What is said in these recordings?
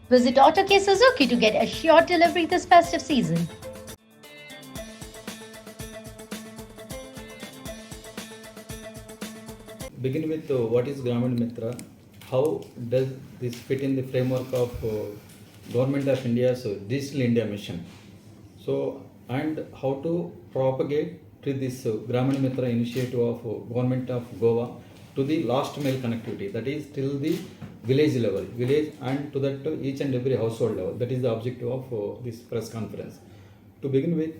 Visit Auto K Suzuki to get assured delivery this festive season. Begin with what is Gramin Mitra, how does this fit in the framework of Government of India's Digital India mission. So, and how to propagate to this Gramin Mitra initiative of Government of Goa to the last mile connectivity, that is till the village level, village and to that each and every household level. That is the objective of this press conference. To begin with,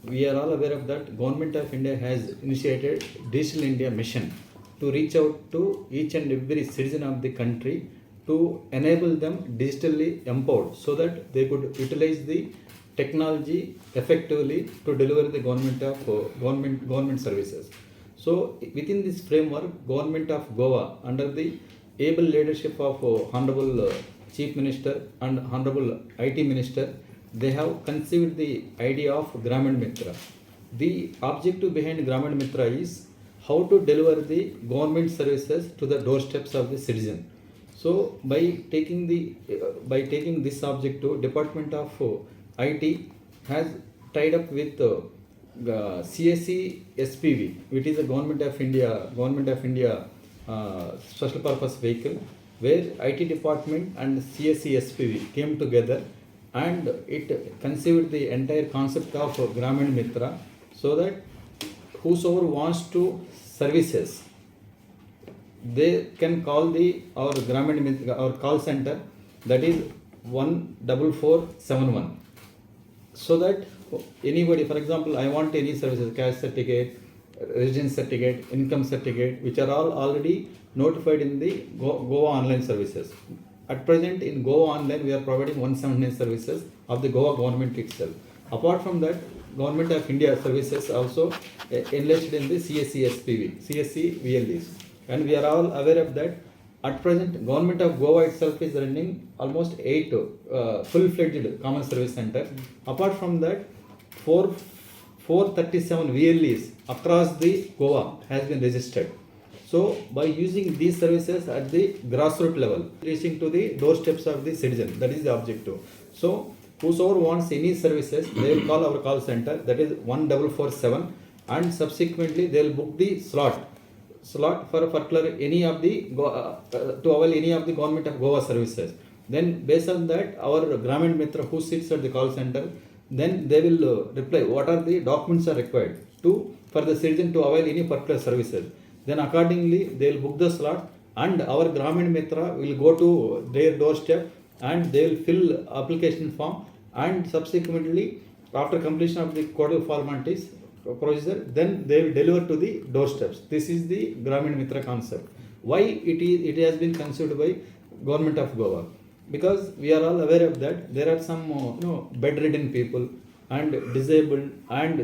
we are all aware of that Government of India has initiated Digital India mission to reach out to each and every citizen of the country to enable them digitally empowered so that they could utilize the technology effectively to deliver the government services. So within this framework, Government of Goa under the able leadership of Honorable Chief Minister and Honorable IT Minister, they have conceived the idea of Gramin Mitra. The objective behind Gramin Mitra is how to deliver the government services to the doorsteps of the citizen. So by taking this objective, Department of IT has tied up with CSE SPV, which is a Government of India special purpose vehicle, where IT department and CSE SPV came together and it conceived the entire concept of Gramin Mitra, so that whosoever wants to services, they can call our Gramin Mitra, our call center, that is 14471. So that anybody, for example, I want any services, caste certificate, residence certificate, income certificate, which are all already notified in the Goa online services. At present in Goa online, we are providing 179 services of the Goa government itself. Apart from that, Government of India services also enlisted in the CSE SPV, CSE VLEs. And we are all aware of that. At present, Government of Goa itself is running almost 8 full-fledged common service centers. Apart from that, 437 VLEs across the Goa has been registered. So by using these services at the grassroots level, reaching to the doorsteps of the citizen, that is the objective. So whosoever wants any services, they will call our call center, that is 1447, and subsequently they will book the slot for a particular any of the to avail any of the Government of Goa services. Then based on that, our Gramin Mitra who sits at the call center, then they will reply what are the documents are required for the citizen to avail any particular services. Then accordingly they will book the slot, and our Gramin Mitra will go to their doorstep and they will fill application form, and subsequently after completion of the codal formalities procedure, then they will deliver to the doorsteps. This is the Gramin Mitra concept. Why it has been considered by Government of Goa? Because we are all aware of that there are some bedridden people and disabled and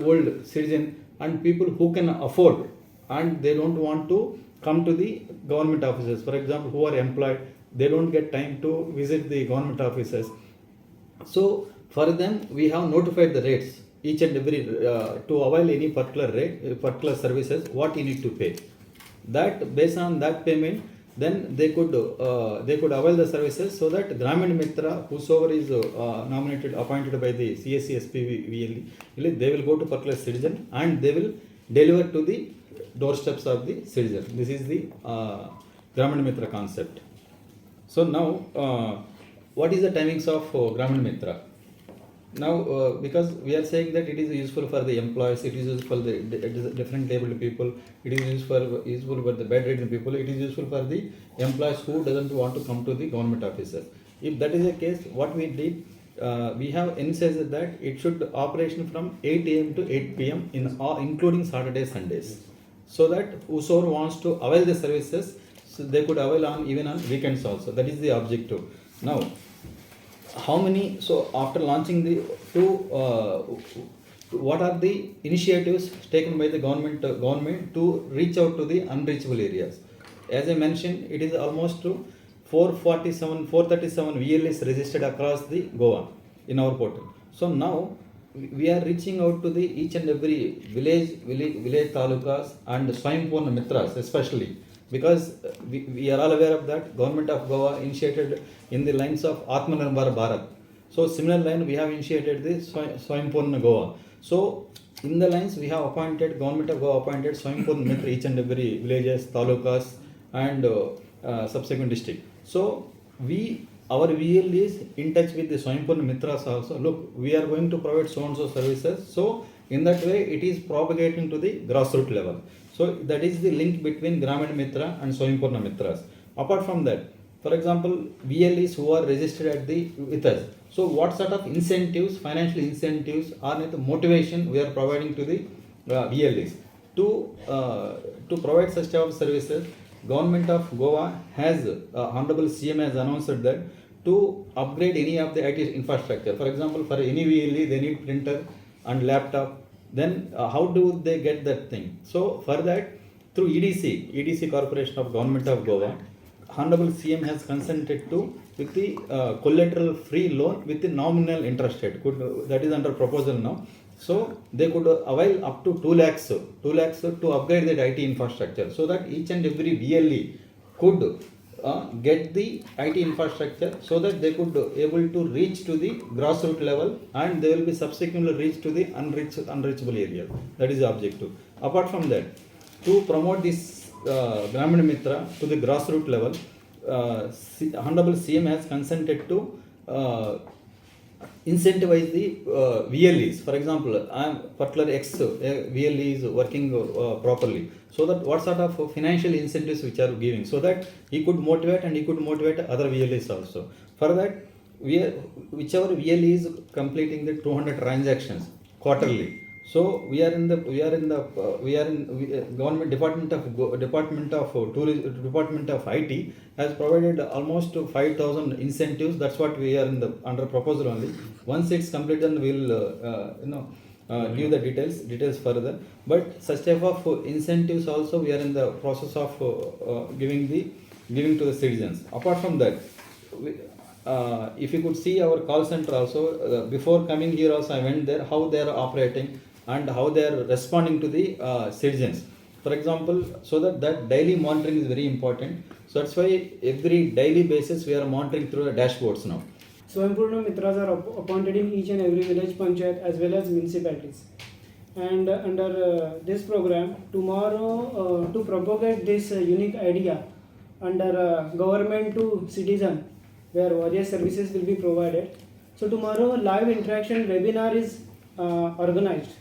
old citizen and people who can afford and they don't want to come to the government offices. For example, who are employed, they don't get time to visit the government offices. So for them, we have notified the rates each and every to avail any particular rate, particular services, what you need to pay. That based on that payment, then they could avail the services, so that Gramin Mitra, whosoever is appointed by the CSE SPV, they will go to particular citizen and they will deliver to the doorsteps of the citizen. This is the Gramin Mitra concept. So now, what is the timings of Gramin Mitra? Now, because we are saying that it is useful for the employees, it is useful for the different abled people, it is useful for the bedridden people, it is useful for the employees who doesn't want to come to the government offices. If that is the case, what we did, we have emphasized that it should operation from 8 a.m. to 8 p.m. including Saturdays, Sundays, so that whosoever wants to avail the services, so they could avail even on weekends also. That is the objective. Now, how many? So after launching the what are the initiatives taken by the government to reach out to the unreachable areas? As I mentioned, it is almost 437 VLS registered across the Goa in our portal. So now we are reaching out to the each and every village talukas and Swayam Mitras especially. because we are all aware of that. Government of Goa initiated in the lines of Atmanirbhar Bharat. So similar line we have initiated the Swaympurna Goa. So in the lines we have appointed, government of Goa appointed Swaympurna Mitra each and every villages, talukas and subsequent district. So our VL is in touch with the Swaympurna Mitras also. Look, we are going to provide so and so services. So in that way it is propagating to the grassroots level. So that is the link between Gramin Mitra and Swaympurna Mitras. Apart from that, for example, VLEs who are registered with us. So what sort of incentives, financial incentives or the motivation we are providing to the VLEs to provide such type of services? Government of Goa has, Honorable CM has announced that to upgrade any of the IT infrastructure. For example, for any VLE they need printer and laptop. Then how do they get that thing? So for that, through EDC Corporation of Government of Goa, Honorable CM has consented to with the collateral free loan with the nominal interest rate. That is under proposal now. So they could avail up to 2 lakhs to upgrade the IT infrastructure, so that each and every VLE could get the IT infrastructure, so that they could able to reach to the grassroots level, and they will be subsequently reach to the unreachable area. That is the objective. Apart from that, to promote this Gramin Mitra to the grassroots level, Honorable CM has consented to incentivize the VLEs. For example, I am particular X VLE is working properly. So that what sort of financial incentives which are giving, so that he could motivate and he could motivate other VLEs also. For that, whichever VLE is completing the 200 transactions quarterly. So we are in government department of IT has provided almost 5,000 incentives. That's what we are under proposal only. Once it's completed, we'll give the details further. But such type of incentives also we are in the process of giving to the citizens. Apart from that, if you could see our call center also, before coming here also I went there, how they are operating and how they are responding to the citizens. For example, so that daily monitoring is very important. So that's why every daily basis we are monitoring through the dashboards now. Swaympurna Mitras are appointed in each and every village panchayat as well as municipalities. And under this program, tomorrow to propagate this unique idea under government to citizen, where various services will be provided. So tomorrow live interaction webinar is organized.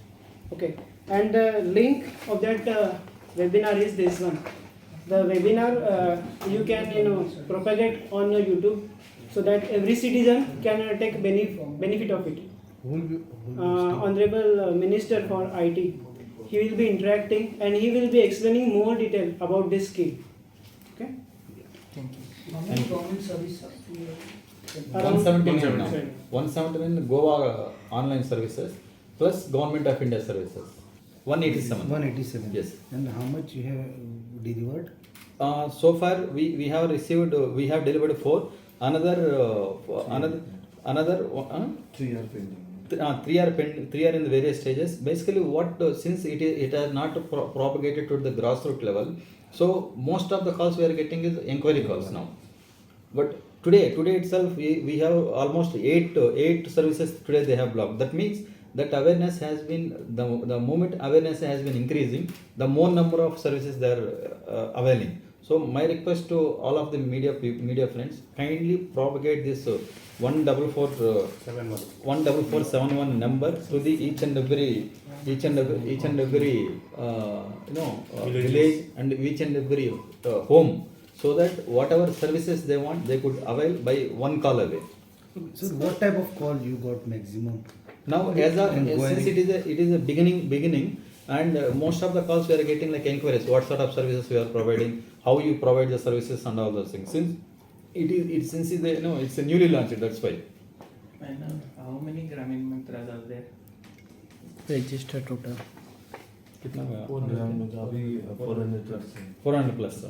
Okay, and the link of that webinar is this one. The webinar you can propagate on your YouTube, so that every citizen can take benefit of it. Honorable Minister for IT, he will be interacting and he will be explaining more detail about this scheme. Okay. Thank you. How many government services are Around 179 now. 179 Goa online services plus Government of India services. 187. 187. Yes. And how much you have delivered? So far we have received, we have delivered 4. Another 3 are pending. 3 are pending. 3 are in the various stages. Basically, since it has not propagated to the grassroots level, so most of the calls we are getting is inquiry calls now. But today itself we have almost 8 services today they have blocked. That means that awareness has been, the moment awareness has been increasing, the more number of services they are availing. So my request to all of the media friends, kindly propagate this 14471 number to the each and every village and each and every home, so that whatever services they want, they could avail by one call away. So what type of call you got maximum? Now, since it is a beginning, and most of the calls we are getting like inquiries, what sort of services we are providing, how you provide the services and all those things. Since it's a newly launched, that's why. And how many Gramin Mitras are there? Register total 400 plus.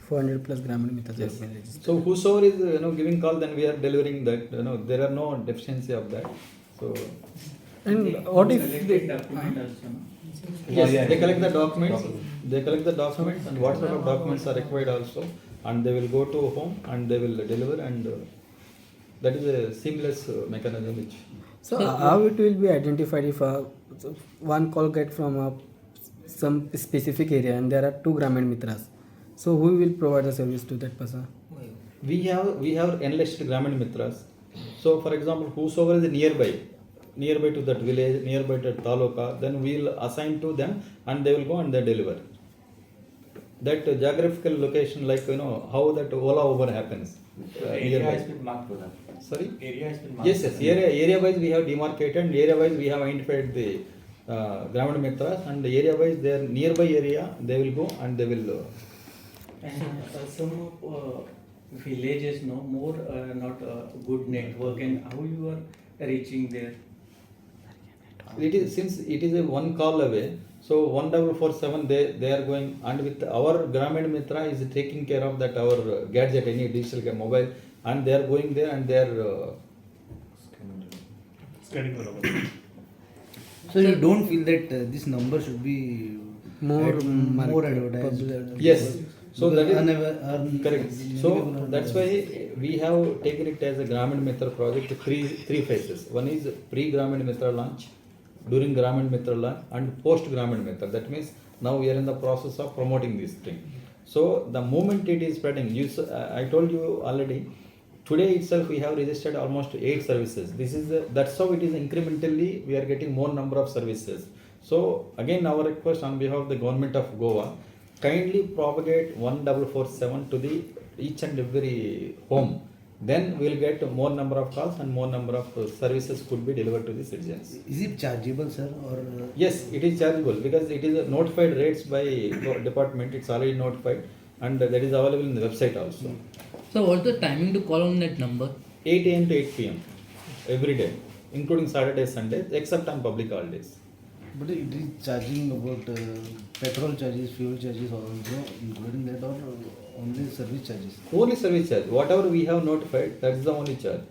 400 plus Gramin Mitras Yes. have been registered. So whosoever is giving call, then we are delivering that. There are no deficiency of that. So And what if Selected they, document also, no? Yes, they collect the documents. They collect the documents and what sort of documents are required also, and they will go to home and they will deliver, and that is a seamless mechanism which. So how it will be identified if one call get from some specific area and there are two Gramin Mitras? So who will provide the service to that person? We have enlisted Gramin Mitras. So for example, whosoever is nearby to that village, nearby to taluka, then we will assign to them and they will go and they deliver. That geographical location, like how that Ola Uber happens. Area Nearby. has been marked for that. Sorry? Area has been marked. Yes, area wise we have demarcated, and area wise we have identified the Gramin Mitras, and area wise their nearby area they will go and they will. And some villages no more not good network, and how you are reaching there? It is, since it is a one call away, so 1447 they are going, and with our Gramin Mitra is taking care of that our gadget, any digital mobile, and they are going there and they are. So you don't feel that this number should be More more market, advertised? public- Yes. So that is correct. So unavailable that's why we have taken it as a Gramin Mitra project, three phases. One is pre-Gramin Mitra launch, during Gramin Mitra launch, and post-Gramin Mitra. That means now we are in the process of promoting this thing. So the moment it is spreading, I told you already, today itself we have registered almost 8 services. That's how it is incrementally we are getting more number of services. So again our request on behalf of the government of Goa, kindly propagate 1447 to the each and every home. Then we will get more number of calls and more number of services could be delivered to the citizens. Is it chargeable, sir, or Yes, it is chargeable because it is notified rates by department. It's already notified, and that is available in the website also. So what's the timing to call on that number? 8 a.m. to 8 p.m. every day, including Saturdays, Sundays, except on public holidays. but it is charging about petrol charges, fuel charges also including that, or only service charges? Only service charge. Whatever we have notified, that is the only charge.